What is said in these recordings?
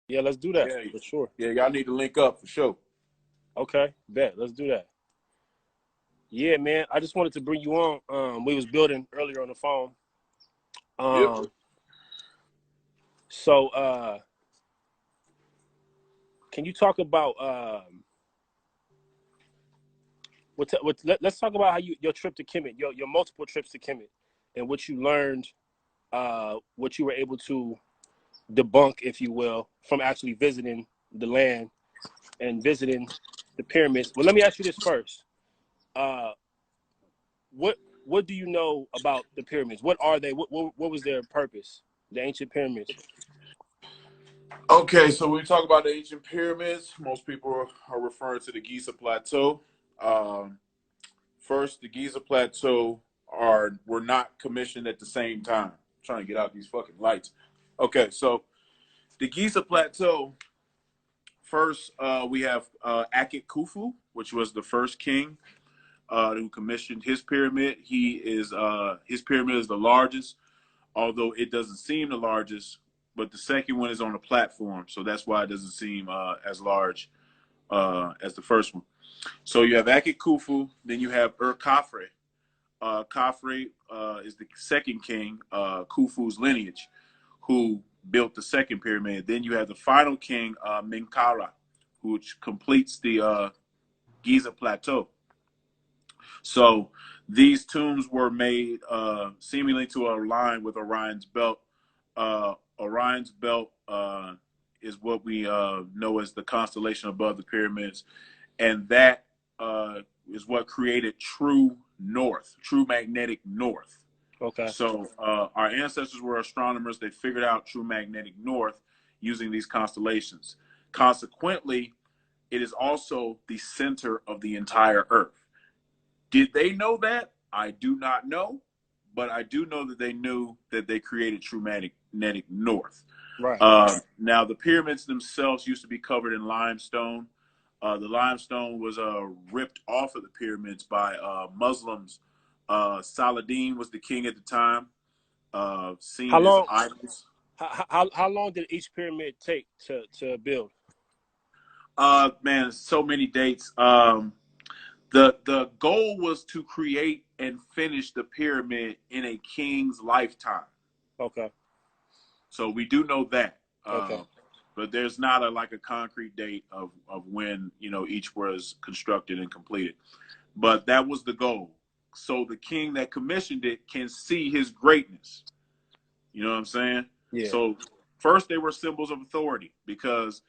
Yeah, let's do that Yeah, for sure. yeah, y'all need to link up for sure. Okay, bet. Let's do that. Yeah, man. I just wanted to bring you on. We was building earlier on the phone. Yep. Um, so can you talk about let's talk about how your trip to Kemet, your multiple trips to Kemet, and what you learned, what you were able to debunk, if you will, from actually visiting the land and visiting the pyramids. Well, let me ask you this first. Uh, what do you know about the pyramids? What are they? What was their purpose? The ancient pyramids. Okay, so when we talk about the ancient pyramids, most people are referring to the Giza Plateau. Um, First, the Giza Plateau were not commissioned at the same time. I'm trying to get out these fucking lights. Okay, so the Giza Plateau. First, we have Akhet Khufu, which was the first king who commissioned his pyramid. His pyramid is the largest, although it doesn't seem the largest. But the second one is on a platform, so that's why it doesn't seem as large as the first one. So you have Akhet Khufu, then you have Khafre. Khafre is the second king, Khufu's lineage, who built the second pyramid. Then you have the final king, Menkaure, which completes the Giza Plateau. So these tombs were made seemingly to align with Orion's belt. Orion's belt is what we know as the constellation above the pyramids, and that is what created true north, true magnetic north. Okay. So our ancestors were astronomers. They figured out true magnetic north using these constellations. Consequently, it is also the center of the entire Earth. Did they know that? I do not know, but I do know that they knew that they created true magnetic north. Right. Now, the pyramids themselves used to be covered in limestone. The limestone was ripped off of the pyramids by Muslims. Saladin was the king at the time, How seen as long? idols. How long did each pyramid take to build? Man, so many dates. The goal was to create and finish the pyramid in a king's lifetime. Okay. So we do know that. Okay. But there's not a concrete date of when each was constructed and completed. But that was the goal. So the king that commissioned it can see his greatness. You know what I'm saying? Yeah. So first they were symbols of authority because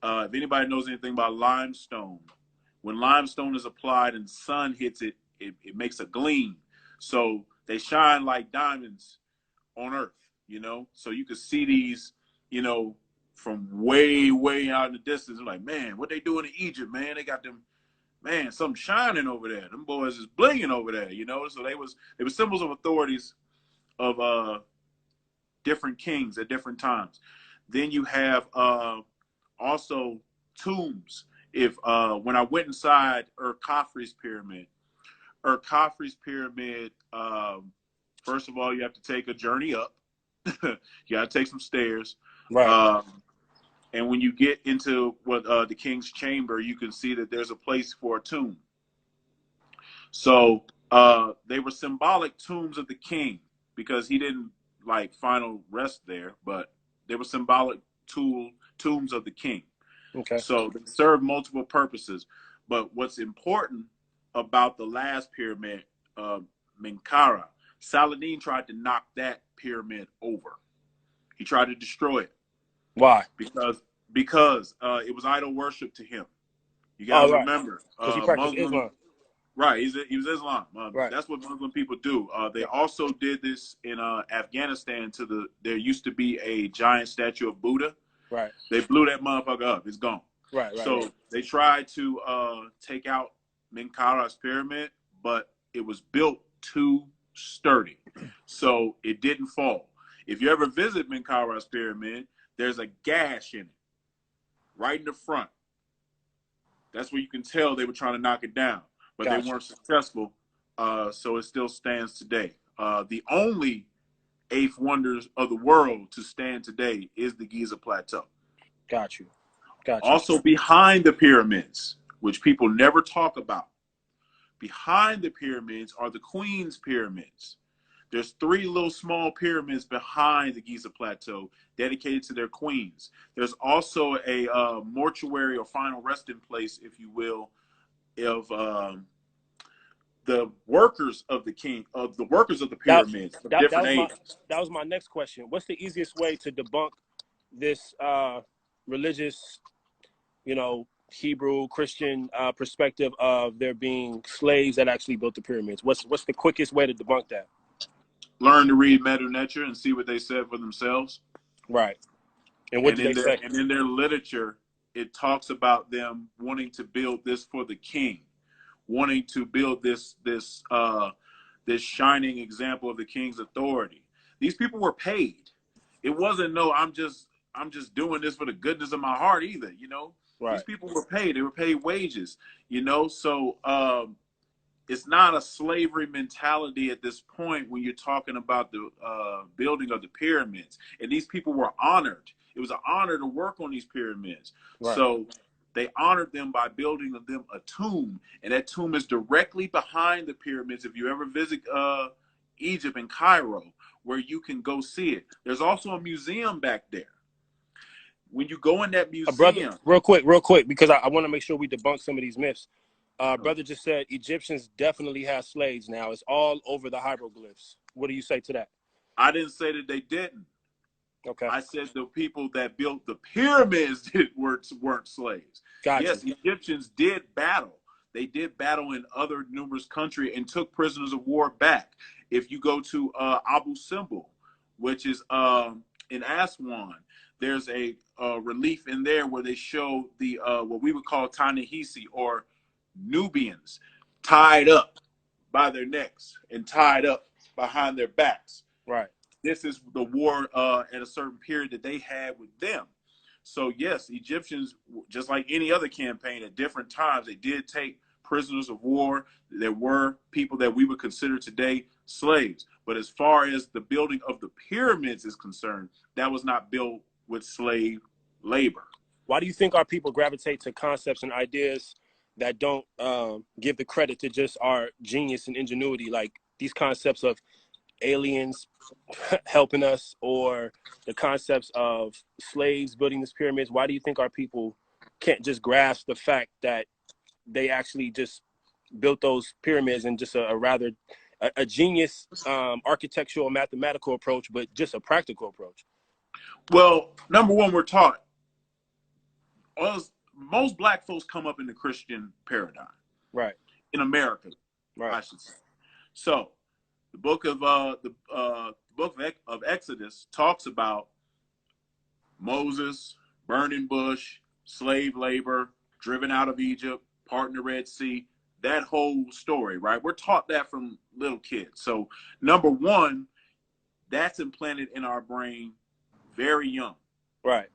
if anybody knows anything about limestone, when limestone is applied and the sun hits it, it makes a gleam. So they shine like diamonds on Earth, So you could see these, from way, way out in the distance. Like, man, what they doing in Egypt, man? They got them, man, something shining over there. Them boys is blinging over there, So they were symbols of authorities of different kings at different times. Then you have also tombs. If when I went inside Khafre's pyramid, first of all, you have to take a journey up. You got to take some stairs. Right. And when you get into what the king's chamber, you can see that there's a place for a tomb. So they were symbolic tombs of the king because he didn't final rest there, but they were symbolic tombs of the king. Okay. So they serve multiple purposes. But what's important about the last pyramid, Menkaure, Saladin tried to knock that pyramid over. He tried to destroy it. Why? Because it was idol worship to him. You got Oh, to right. remember, Because he practiced Muslim. Islam. Right, he was Islam. Right. That's what Muslim people do. They Right. also did this in Afghanistan. There used to be a giant statue of Buddha. Right. They blew that motherfucker up. It's gone. Right. So they tried to take out Menkaure's pyramid, but it was built too sturdy, so it didn't fall. If you ever visit Menkaure's pyramid, there's a gash in it, right in the front. That's where you can tell they were trying to knock it down, but Gotcha. they weren't successful. So it still stands today. The only eighth wonders of the world to stand today is the Giza Plateau. Got you. Got you. Also behind the pyramids, which people never talk about. Behind the pyramids are the Queen's pyramids. There's 3 little small pyramids behind the Giza Plateau dedicated to their queens. There's also a mortuary or final resting place, if you will, of the workers of the That pyramids of that that different was my ages. that was my next question. What's the easiest way to debunk this religious, Hebrew Christian perspective of there being slaves that actually built the pyramids? What's the quickest way to debunk that? Learn to read Medu Neter and see what they said for themselves. Right. And what And do they say? in their literature, it talks about them wanting to build this for the king, wanting to build this shining example of the king's authority. These people were paid. It wasn't no, I'm just doing this for the goodness of my heart either. These Right. people were paid. They were paid wages. So it's not a slavery mentality at this point when you're talking about the building of the pyramids. And these people were honored. It was an honor to work on these pyramids. Right. So they honored them by building them a tomb. And that tomb is directly behind the pyramids. If you ever visit Egypt and Cairo, where you can go see it. There's also a museum back there. When you go in that museum, brother, real quick, because I want to make sure we debunk some of these myths. Brother just said Egyptians definitely have slaves now. It's all over the hieroglyphs. What do you say to that? I didn't say that they didn't. Okay. I said the people that built the pyramids weren't slaves. Gotcha. Yes, Egyptians did battle. They did battle in other numerous countries and took prisoners of war back. If you go to Abu Simbel, which is in Aswan, there's a relief in there where they show the what we would call Ta-Nehisi, or Nubians, tied up by their necks and tied up behind their backs. Right. This is the war at a certain period that they had with them. So yes, Egyptians, just like any other campaign at different times, they did take prisoners of war. There were people that we would consider today slaves. But as far as the building of the pyramids is concerned, that was not built with slave labor. Why do you think our people gravitate to concepts and ideas that don't give the credit to just our genius and ingenuity, like these concepts of aliens helping us, or the concepts of slaves building these pyramids? Why do you think our people can't just grasp the fact that they actually just built those pyramids in just a rather genius architectural mathematical approach, but just a practical approach? Well, number one, we're taught most Black folks come up in the Christian paradigm, right? In America, right? I should say. So the book of Exodus talks about Moses, burning bush, slave labor, driven out of Egypt, part in the Red Sea, that whole story, right? We're taught that from little kids. So number one, that's implanted in our brain very young. Right.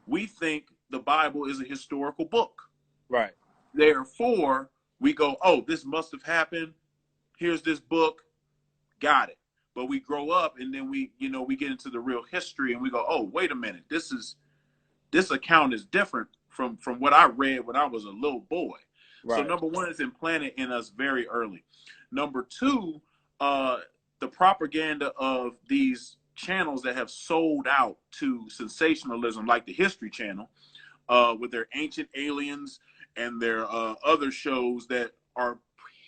We think the Bible is a historical book. Right. Therefore, we go, oh, this must have happened. Here's this book. Got it. But we grow up and then we get into the real history and we go, oh, wait a minute. This account is different from what I read when I was a little boy. Right. So number one, it's implanted in us very early. Number two, the propaganda of these channels that have sold out to sensationalism, like the History Channel, with their Ancient Aliens and their other shows that are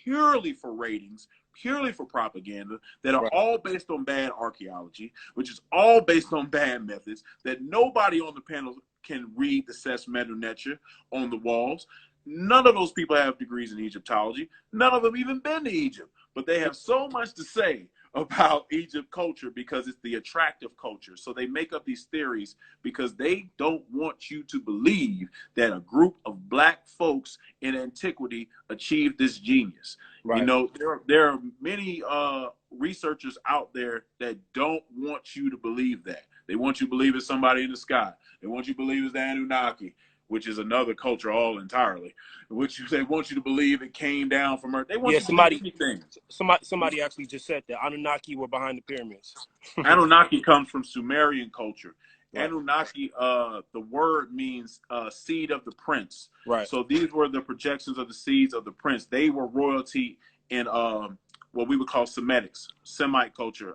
purely for ratings, purely for propaganda, that are all based on bad archaeology, which is all based on bad methods, that nobody on the panel can read the Ses Medu Neter on the walls. None of those people have degrees in Egyptology. None of them even been to Egypt. But they have so much to say about Egypt culture because it's the attractive culture. So they make up these theories because they don't want you to believe that a group of Black folks in antiquity achieved this genius. Right. There are many researchers out there that don't want you to believe that. They want you to believe it's somebody in the sky. They want you to believe it's the Anunnaki, which is another culture all entirely. They want you to believe it came down from Earth. They want you to believe anything. Somebody actually just said that Anunnaki were behind the pyramids. Anunnaki comes from Sumerian culture. Right. Anunnaki, the word means seed of the prince. Right. So these were the projections of the seeds of the prince. They were royalty in what we would call Semite culture,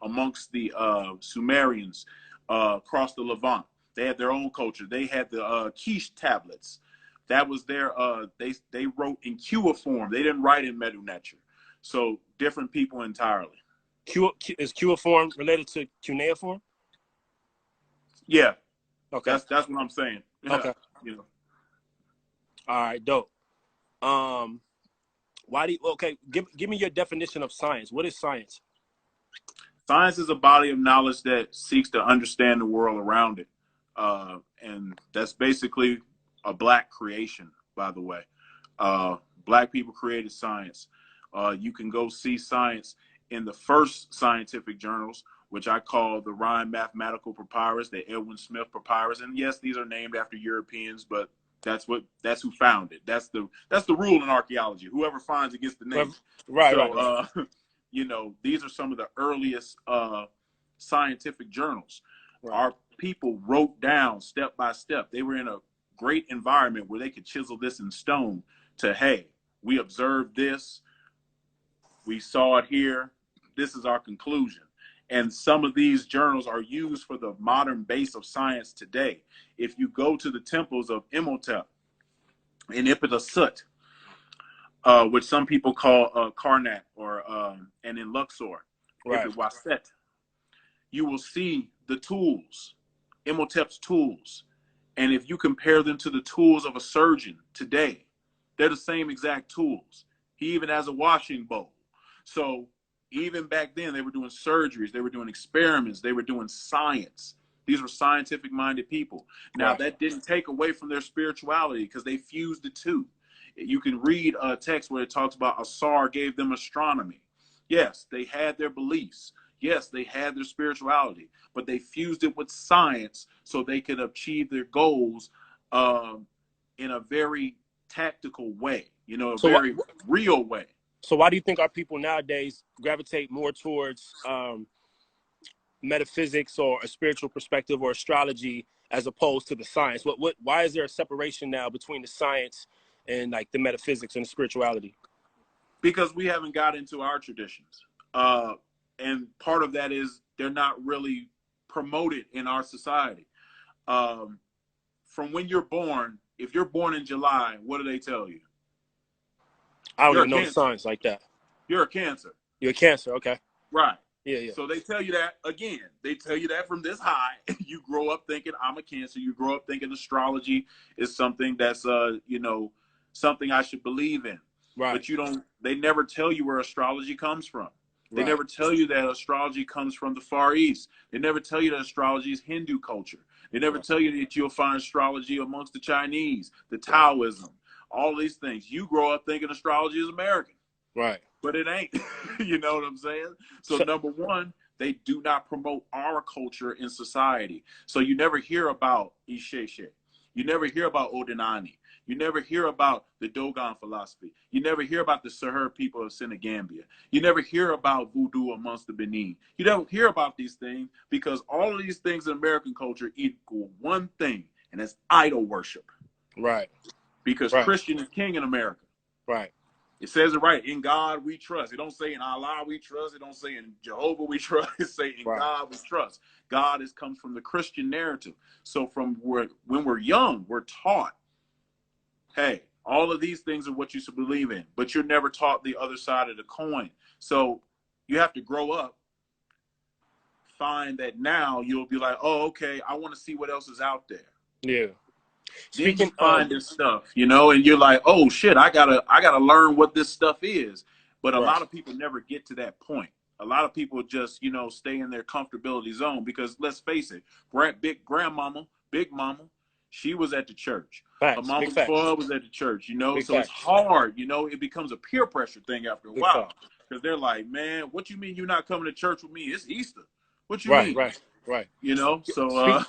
amongst the Sumerians across the Levant. They had their own culture. They had the quiche tablets. That was their, they wrote in cuneiform. They didn't write in Medu Neter. So different people entirely. Is cuneiform related to cuneiform? Yeah. Okay. That's what I'm saying. Okay. You know. All right, dope. Why do you, okay, give me your definition of science. What is science? Science is a body of knowledge that seeks to understand the world around it. And that's basically a Black creation, by the way. Black people created science. You can go see science in the first scientific journals, which I call the Rhine Mathematical Papyrus, the Edwin Smith Papyrus. And yes, these are named after Europeans, but that's who found it. That's the rule in archaeology. Whoever finds it gets the name. Right, so, right. you know, these are some of the earliest scientific journals. Right. Our people wrote down step by step. They were in a great environment where they could chisel this in stone to, hey, we observed this, we saw it here, this is our conclusion. And some of these journals are used for the modern base of science today. If you go to the temples of Imhotep in Ipit-Asut, which some people call Karnak, or and in Luxor, right, Ipit-Waset, you will see the tools, Imhotep's tools. And if you compare them to the tools of a surgeon today, they're the same exact tools. He even has a washing bowl. So even back then, they were doing surgeries, they were doing experiments, they were doing science. These were scientific-minded people. Now, right, that didn't take away from their spirituality because they fused the two. You can read a text where it talks about Asar gave them astronomy. Yes, they had their beliefs. Yes, they had their spirituality, but they fused it with science so they could achieve their goals in a very tactical way, you know, a very real way. So why do you think our people nowadays gravitate more towards metaphysics or a spiritual perspective or astrology as opposed to the science? Why is there a separation now between the science and like the metaphysics and the spirituality? Because we haven't got into our traditions. And part of that is they're not really promoted in our society. From when you're born, if you're born in July, what do they tell you? I don't even know the signs like that. You're a Cancer. You're a Cancer, okay. Right. Yeah, yeah. So they tell you that, again, they tell you that from this high. You grow up thinking, I'm a Cancer. You grow up thinking astrology is something that's, you know, something I should believe in. Right. But they never tell you where astrology comes from. They never tell you that astrology comes from the Far East. They never tell you that astrology is Hindu culture. They never tell you that you'll find astrology amongst the Chinese, the Taoism, all these things. You grow up thinking astrology is American. Right. But it ain't. You know what I'm saying? So number one, they do not promote our culture in society. So you never hear about Isheshe. You never hear about Odinani. You never hear about the Dogon philosophy. You never hear about the Sahur people of Senegambia. You never hear about voodoo amongst the Benin. You don't hear about these things because all of these things in American culture equal one thing, and that's idol worship. Right. Because Christian is king in America. Right. It says it right. In God we trust. It don't say in Allah we trust. It don't say in Jehovah we trust. It say in God we trust. God comes from the Christian narrative. So when we're young, we're taught, hey, all of these things are what you should believe in, but you're never taught the other side of the coin. So you have to grow up, find that now you'll be like, oh, okay, I want to see what else is out there. Yeah. Then you find this stuff, you know, and you're like, oh shit, I gotta learn what this stuff is. But a lot of people never get to that point. A lot of people just, you know, stay in their comfortability zone because let's face it, big mama, she was at the church. Her mama was at the church, you know, so it's hard, you know, it becomes a peer pressure thing after a while. Because they're like, man, what you mean you're not coming to church with me? It's Easter. What you mean? Right. You know, so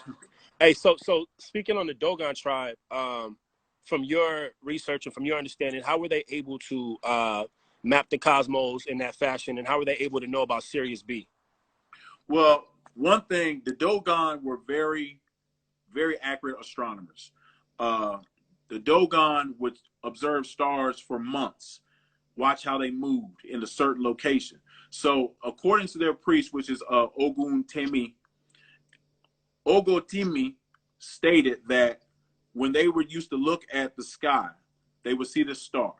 hey, so speaking on the Dogon tribe, from your research and from your understanding, how were they able to map the cosmos in that fashion, and how were they able to know about Sirius B? Well, one thing, the Dogon were very, very accurate astronomers. The Dogon would observe stars for months, watch how they moved in a certain location. So, according to their priest, which is Ogotimi stated that when they were used to look at the sky, they would see the star,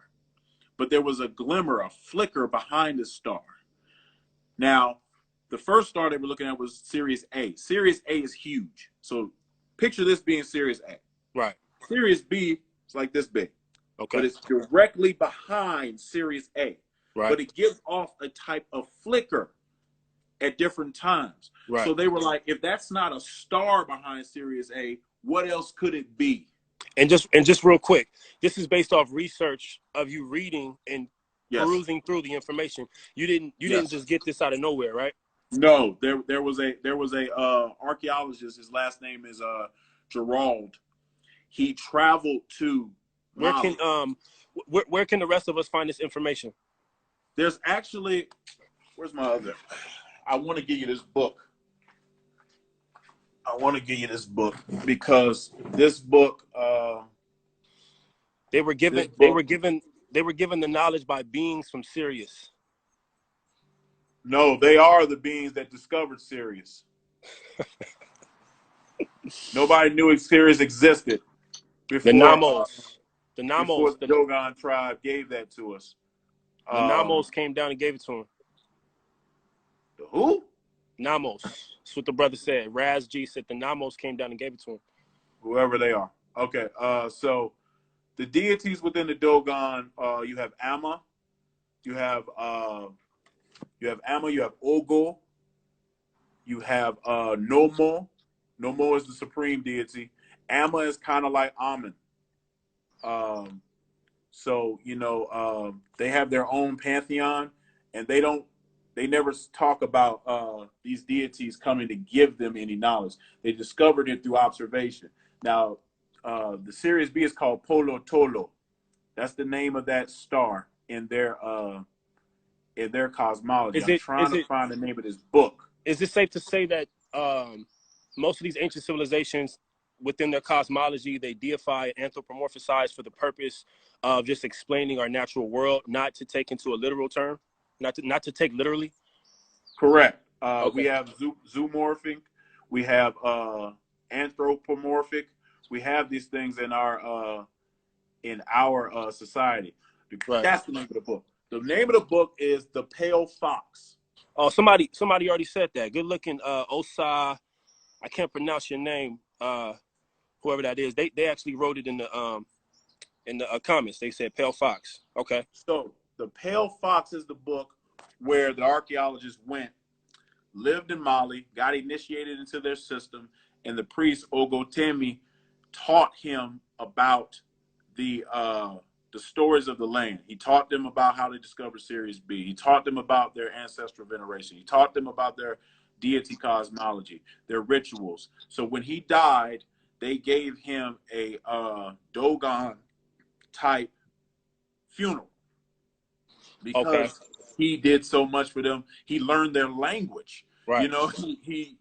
but there was a glimmer, a flicker behind the star. Now, the first star they were looking at was Sirius A. Sirius A is huge. So picture this being Sirius A. Right. Sirius B is like this big. Okay. But it's directly behind Sirius A. Right. But it gives off a type of flicker at different times. Right. So they were like, if that's not a star behind Sirius A, what else could it be? And just real quick, this is based off research of you reading and perusing through the information. You didn't just get this out of nowhere, right? No, there was a archaeologist. His last name is Gerald. He traveled to Mali. Where can the rest of us find this information? There's actually, where's my other? I want to give you this book. Because this book. They were given the knowledge by beings from Sirius. No, they are the beings that discovered Sirius. Nobody knew Sirius existed before before the Dogon tribe gave that to us. The Namos came down and gave it to him. The who? Namos. That's what the brother said. Raz G said the Namos came down and gave it to him. Whoever they are. Okay. So the deities within the Dogon, you have Amma, you have Ogo, you have Nomo. Nomo is the supreme deity. Amma is kind of like Amun. So they have their own pantheon, and they never talk about these deities coming to give them any knowledge. They discovered it through observation. Now, the Sirius B is called Polo Tolo. That's the name of that star in their cosmology. I'm trying to find the name of this book. Is it safe to say that most of these ancient civilizations, within their cosmology, they deify and anthropomorphize for the purpose of just explaining our natural world, not to take into a literal term, not to take literally? Correct. We have zoomorphic, we have anthropomorphic. We have these things in our society. Right. That's the name of the book. The name of the book is The Pale Fox. Oh, somebody already said that. Good looking, Osa. I can't pronounce your name. Whoever that is, they actually wrote it in the comments. They said Pale Fox. Okay. So The Pale Fox is the book where the archaeologists went, lived in Mali, got initiated into their system, and the priest Ogotemi taught him about the stories of the land. He taught them about how to discover Sirius B. He taught them about their ancestral veneration. He taught them about their deity cosmology, their rituals. So when he died, they gave him a Dogon type funeral because he did so much for them. He learned their language. Right.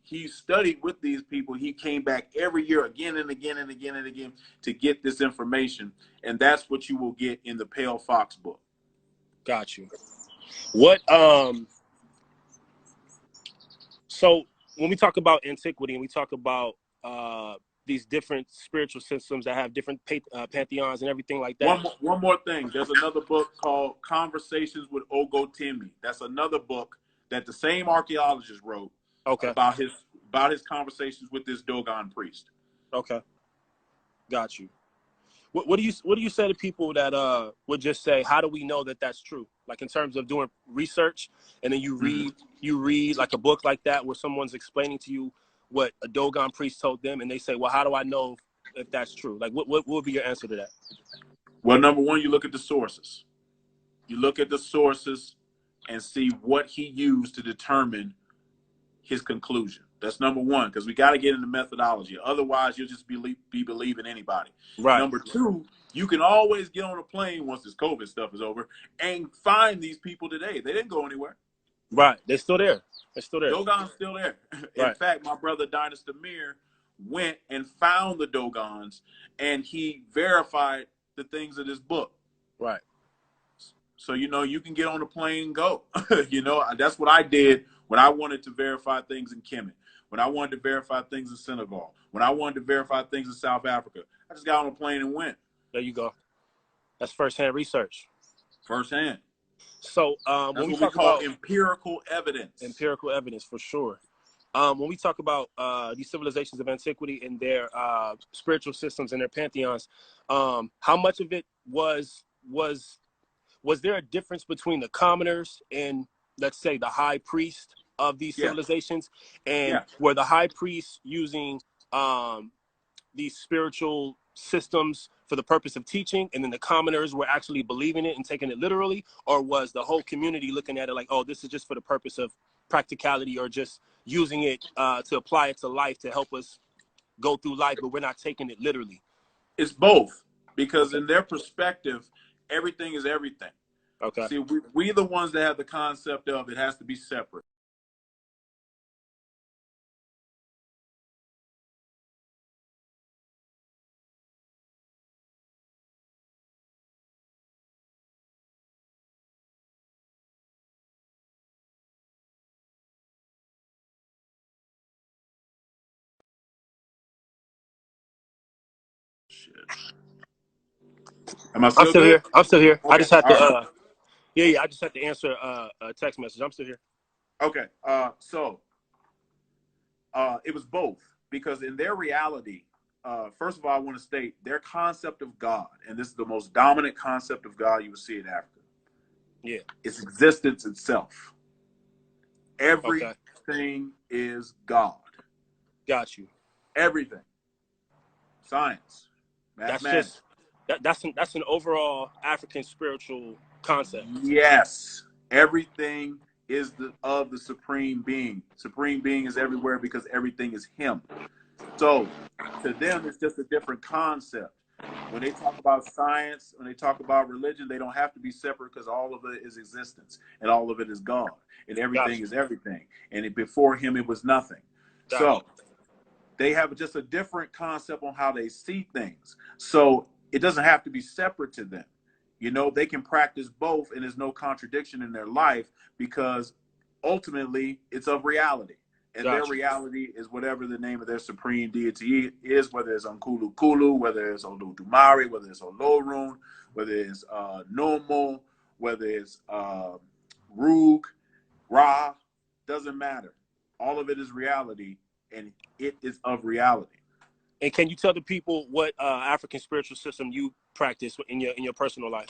He studied with these people. He came back every year again and again and again and again to get this information. And that's what you will get in the Pale Fox book. Got you. What so when we talk about antiquity and we talk about these different spiritual systems that have different pantheons and everything like that. One more thing. There's another book called Conversations with Ogotemi. That's another book that the same archaeologist wrote about his conversations with this Dogon priest. Okay, got you. What do you say to people that would just say, how do we know that that's true? Like in terms of doing research, and then you read like a book like that where someone's explaining to you what a Dogon priest told them, and they say, well, how do I know if that's true? Like what would be your answer to that? Well, number one, you look at the sources. You look at the sources and see what he used to determine his conclusion. That's number one, because we got to get into methodology. Otherwise, you'll just be believing anybody. Right. Number two, you can always get on a plane once this COVID stuff is over and find these people today. They didn't go anywhere. Right. They're still there. It's still there. Dogon's still there. In Right. fact, my brother Dynasty Mir went and found the Dogons, and he verified the things of this book. Right. So, you know, you can get on the plane and go. You know, that's what I did when I wanted to verify things in Kemet, when I wanted to verify things in Senegal, when I wanted to verify things in South Africa. I just got on a plane and went. There you go. That's firsthand research. Firsthand. So when That's we what we talk call about empirical evidence. empirical evidence, for sure. When we talk about these civilizations of antiquity and their spiritual systems and their pantheons, how much of it was there a difference between the commoners and, let's say, the high priest of these Yeah. civilizations? And Yeah. were the high priests using these spiritual systems for the purpose of teaching, and then the commoners were actually believing it and taking it literally? Or was the whole community looking at it like, oh, this is just for the purpose of practicality, or just using it to apply it to life to help us go through life, but we're not taking it literally? It's both, because Okay. in their perspective, everything is everything. Okay. See, we the ones that have the concept of it has to be separate. Shit. Am I I'm still still good? here. I'm still here. I Okay. just had to All right. yeah, I just had to answer a text message. I'm still here. Okay. So it was both, because in their reality, first of all, I want to state their concept of God, and this is the most dominant concept of God you will see in Africa. Yeah. It's existence itself. Okay. Everything is God. Got you. Everything. Science, That's just mathematics. that's an overall African spiritual concept. Yes, everything is of the supreme being. Supreme being is everywhere because everything is him. So to them, it's just a different concept. When they talk about science, when they talk about religion, they don't have to be separate, because all of it is existence and all of it is God, and everything Got you. is everything. And before him, it was nothing. Got So you. they have just a different concept on how they see things. So it doesn't have to be separate to them. You know, they can practice both, and there's no contradiction in their life, because ultimately it's of reality. And their Got you. reality is whatever the name of their supreme deity is, whether it's Unkulu Kulu, whether it's Olodumare, whether it's Olorun, whether it's Nomo, whether it's Rug, Ra, doesn't matter. All of it is reality, and it is of reality. And can you tell the people what African spiritual system you practice in your personal life?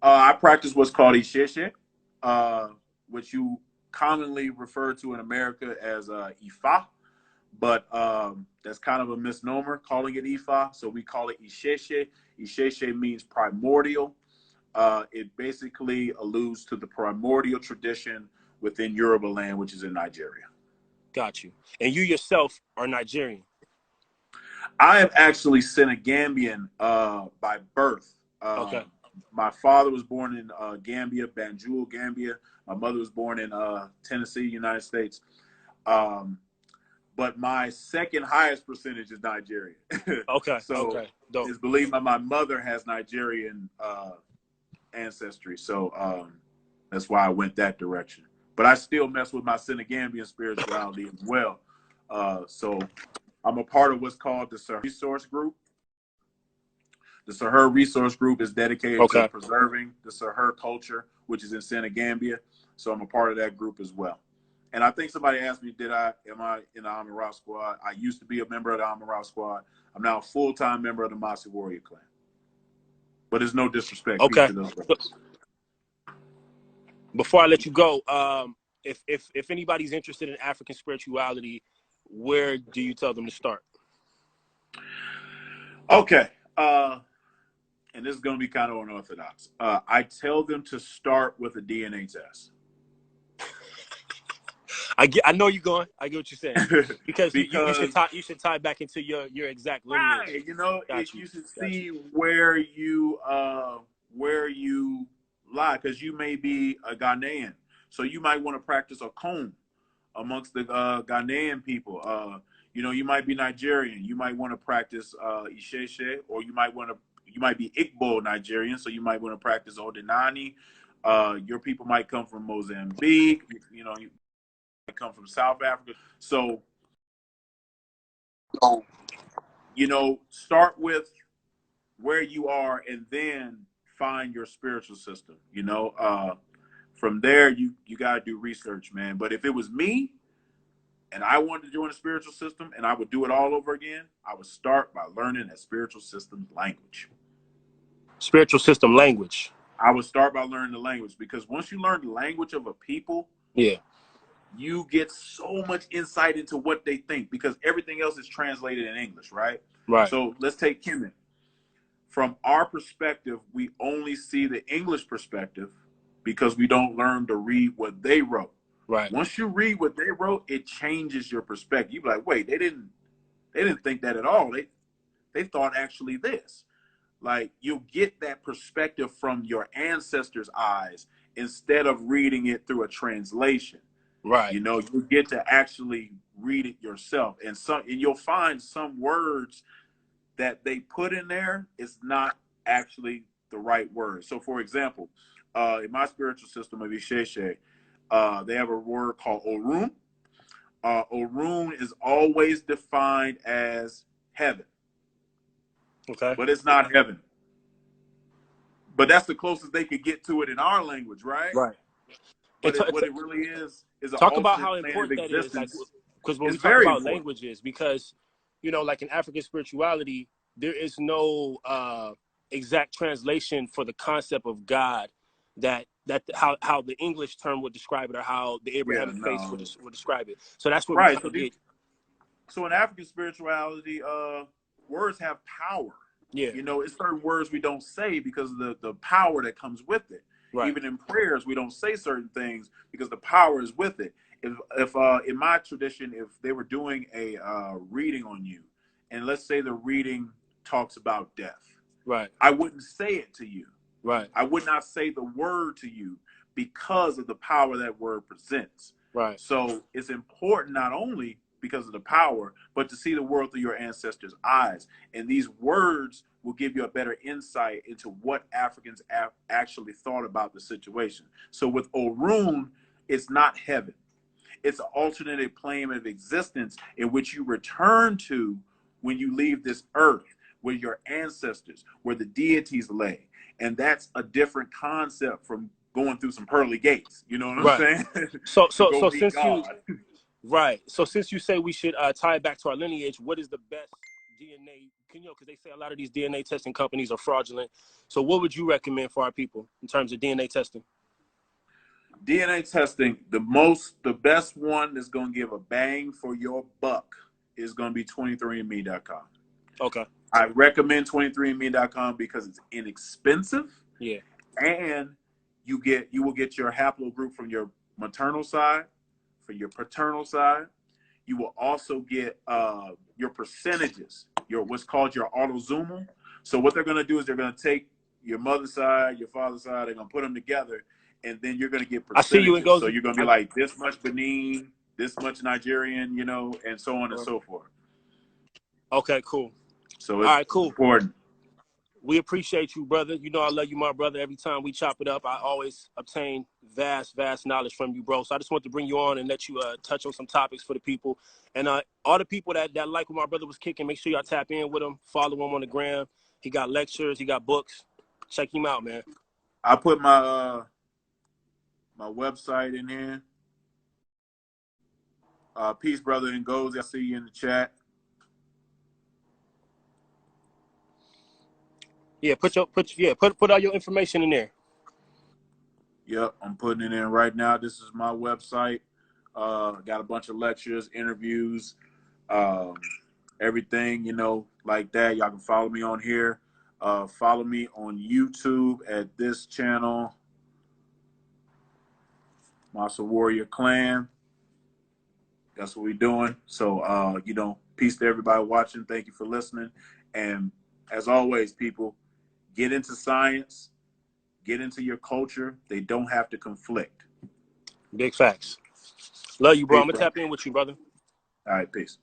I practice what's called Isheshe, which you commonly refer to in America as Ifa, but that's kind of a misnomer calling it Ifa. So we call it Isheshe. Isheshe means primordial. It basically alludes to the primordial tradition within Yoruba land, which is in Nigeria. Got you. And you yourself are Nigerian. I am actually Senegambian by birth. Okay. My father was born in Gambia, Banjul, Gambia. My mother was born in Tennessee, United States. But my second highest percentage is Nigerian. Okay. So Okay. Dope. it's believed my mother has Nigerian ancestry. So that's why I went that direction. But I still mess with my Senegambian spirituality as well. So I'm a part of what's called the Sahel Resource Group. The Sahel Resource Group is dedicated to Okay. preserving the Sahel culture, which is in Senegambia. So I'm a part of that group as well. And I think somebody asked me, am I in the Amara Squad? I used to be a member of the Amara Squad. I'm now a full-time member of the Masi Warrior Clan. But there's no disrespect. Peace Okay. to those brothers. Before I let you go, if anybody's interested in African spirituality, where do you tell them to start? Okay. And this is going to be kind of unorthodox. I tell them to start with a DNA test. I know you're going. I get what you're saying, because you should tie back into your exact lineage. Right, you know, you should see you. where you lie, because you may be a Ghanaian, so you might want to practice a comb, amongst the Ghanaian people. You know, you might be Nigerian. You might want to practice Isheshe, or you might be Igbo Nigerian, so you might want to practice Odinani. Your people might come from Mozambique. You know, you might come from South Africa. So, you know, start with where you are and then find your spiritual system. You know, from there you got to do research, man. But if it was me and I wanted to join a spiritual system and I would do it all over again, I would start by learning that spiritual system's language. Spiritual system language. I would start by learning the language, because once you learn the language of a people, yeah, you get so much insight into what they think, because everything else is translated in English, right? Right. So let's take Kemet. From our perspective, we only see the English perspective because we don't learn to read what they wrote. Right. Once you read what they wrote, it changes your perspective. You're like, wait, they didn't think that at all. They thought actually this. Like, you'll get that perspective from your ancestors' eyes instead of reading it through a translation. Right. You know, you get to actually read it yourself, and you'll find some words that they put in there is not actually the right word. So, for example, in my spiritual system of Isheshe, they have a word called Orun. Orun is always defined as heaven. Okay. But it's not heaven. But that's the closest they could get to it in our language, right? Right. But what it really is an talk about alternate how plane of important that is. Like, existence. because when we It's talk very about important. languages, because, you know, like in African spirituality, there is no exact translation for the concept of God that how the English term would describe it, or how the Abrahamic faith would describe it. So that's what we right. kind of get. So in African spirituality, words have power. Yeah. You know, it's certain words we don't say because of the power that comes with it. Right. Even in prayers, we don't say certain things because the power is with it. If in my tradition, if they were doing a reading on you, and let's say the reading talks about death, right, I wouldn't say it to you. Right. I would not say the word to you because of the power that word presents. Right. So it's important not only because of the power, but to see the world through your ancestors' eyes. And these words will give you a better insight into what Africans actually thought about the situation. So with Orun, it's not heaven. It's an alternate plane of existence in which you return to when you leave this earth, where your ancestors, where the deities lay. And that's a different concept from going through some pearly gates. You know what I'm saying? So meet since God. So since you say we should tie it back to our lineage, what is the best DNA? Because they say a lot of these DNA testing companies are fraudulent. So what would you recommend for our people in terms of DNA testing? DNA testing, the best one that's going to give a bang for your buck is going to be 23andme.com. Okay. I recommend 23andme.com because it's inexpensive. Yeah. And you will get your haplogroup from your maternal side, from your paternal side. You will also get your percentages, your what's called your autosomal. So what they're going to do is they're going to take your mother's side, your father's side, they're going to put them together, and then you're going to get percentages. I see you in GoD. So you're going to be like this much Benin, this much Nigerian, you know, and so on and so forth. Okay, cool. So it's all right, cool. Important. We appreciate you, brother. You know I love you, my brother. Every time we chop it up, I always obtain vast knowledge from you, bro. So I just want to bring you on and let you touch on some topics for the people. And all the people that like what my brother was kicking, make sure y'all tap in with him. Follow him on the gram. He got lectures. He got books. Check him out, man. I put my my website in here. Peace, brother, and GoD. I see you in the chat. Yeah, put all your information in there. Yep, I'm putting it in right now. This is my website. Got a bunch of lectures, interviews, everything, you know, like that. Y'all can follow me on here. Follow me on YouTube at this channel, Masa Warrior Clan. That's what we're doing. So, you know, peace to everybody watching. Thank you for listening. And as always, people, get into science, get into your culture. They don't have to conflict. Big facts. Love you, bro. Peace, I'm gonna bro. tap in with you, brother. All right, peace.